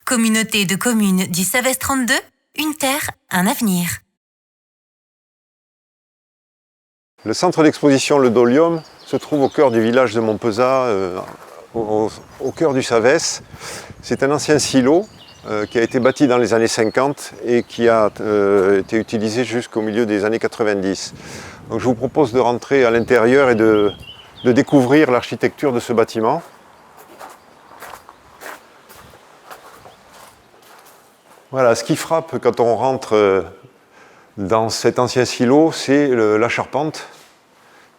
Communauté de communes du Savès 32, une terre, un avenir. Le centre d'exposition Le Dolium se trouve au cœur du village de Montpezat, au cœur du Savès. C'est un ancien silo qui a été bâti dans les années 50 et qui a été utilisé jusqu'au milieu des années 90. Donc je vous propose de rentrer à l'intérieur et de découvrir l'architecture de ce bâtiment. Voilà, ce qui frappe quand on rentre dans cet ancien silo, c'est la charpente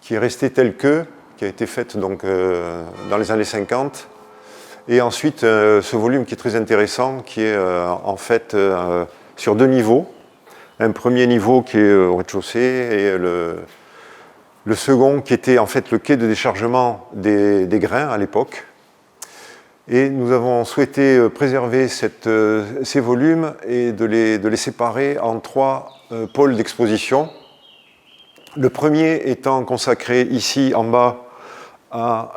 qui est restée telle que, qui a été faite donc, dans les années 50. Et ensuite, ce volume qui est très intéressant, qui est en fait sur deux niveaux. Un premier niveau qui est au rez-de-chaussée et le second qui était en fait le quai de déchargement des grains à l'époque. Et nous avons souhaité préserver ces volumes et de les séparer en trois pôles d'exposition. Le premier étant consacré ici en bas à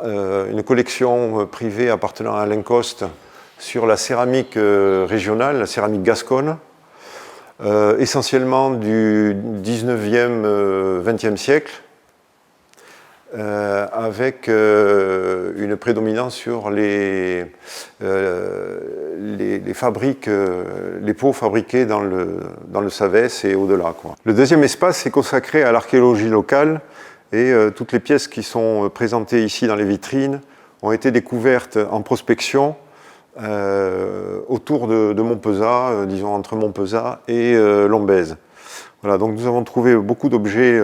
une collection privée appartenant à Alain Coste sur la céramique régionale, la céramique gasconne, essentiellement du 19e, 20e siècle, avec une prédominance sur les fabriques, les pots fabriqués dans le Savès et au-delà, quoi. Le deuxième espace est consacré à l'archéologie locale et toutes les pièces qui sont présentées ici dans les vitrines ont été découvertes en prospection autour de Montpezat, disons entre Montpezat et Lombez. Voilà, donc nous avons trouvé beaucoup d'objets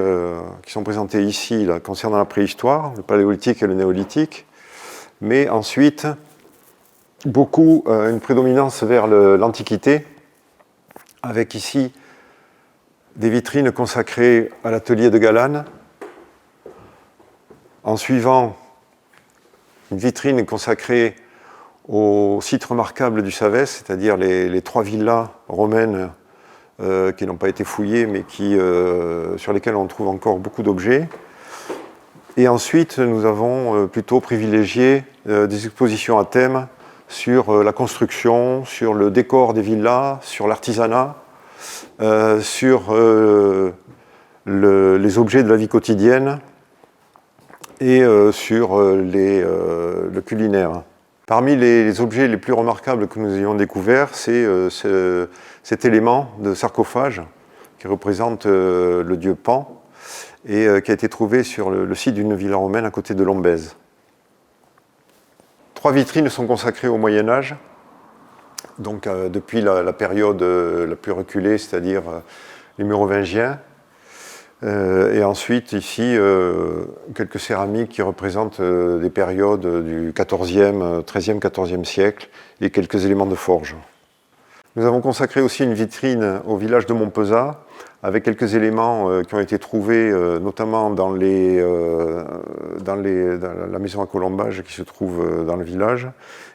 qui sont présentés ici là, concernant la préhistoire, le paléolithique et le néolithique, mais ensuite une prédominance vers l'Antiquité, avec ici des vitrines consacrées à l'atelier de Galane, en suivant une vitrine consacrée aux sites remarquables du Savès, c'est-à-dire les trois villas romaines qui n'ont pas été fouillés, mais sur lesquels on trouve encore beaucoup d'objets. Et ensuite, nous avons plutôt privilégié des expositions à thème sur la construction, sur le décor des villas, sur l'artisanat, sur les objets de la vie quotidienne et sur le culinaire. Parmi les objets les plus remarquables que nous ayons découverts, c'est cet élément de sarcophage qui représente le dieu Pan et qui a été trouvé sur le site d'une villa romaine à côté de Lombez. Trois vitrines sont consacrées au Moyen-Âge, donc depuis la période la plus reculée, c'est-à-dire les Mérovingiens. Et ensuite, ici, quelques céramiques qui représentent des périodes du XIVe, XIIIe, XIVe siècle et quelques éléments de forge. Nous avons consacré aussi une vitrine au village de Montpezat avec quelques éléments qui ont été trouvés notamment dans la maison à colombage qui se trouve dans le village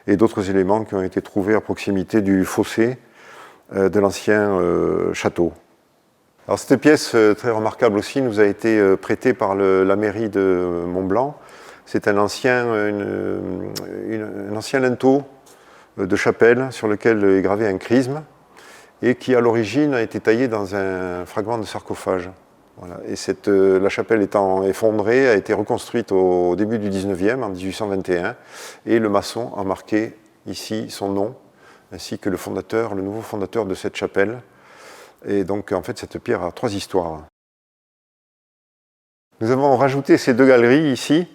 et d'autres éléments qui ont été trouvés à proximité du fossé de l'ancien château. Alors cette pièce très remarquable aussi nous a été prêtée par la mairie de Mont-Blanc. C'est un ancien linteau de chapelle sur lequel est gravé un chrisme et qui à l'origine a été taillé dans un fragment de sarcophage. Voilà. Et la chapelle étant effondrée a été reconstruite au début du 19e, en 1821, et le maçon a marqué ici son nom, ainsi que le nouveau fondateur de cette chapelle. Et donc, en fait, cette pierre a trois histoires. Nous avons rajouté ces deux galeries ici,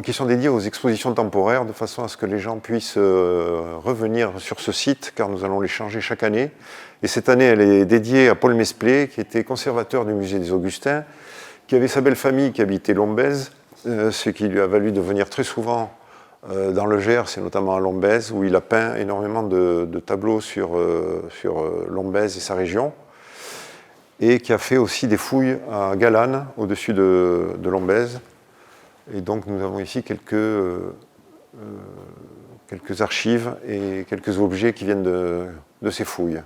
qui sont dédiées aux expositions temporaires, de façon à ce que les gens puissent revenir sur ce site, car nous allons les changer chaque année. Et cette année, elle est dédiée à Paul Mesplé, qui était conservateur du musée des Augustins, qui avait sa belle famille qui habitait Lombez, ce qui lui a valu de venir très souvent dans le Gers, et notamment à Lombez, où il a peint énormément de tableaux sur Lombez et sa région, et qui a fait aussi des fouilles à Galane, au-dessus de Lombez. Et donc nous avons ici quelques archives et quelques objets qui viennent de ces fouilles.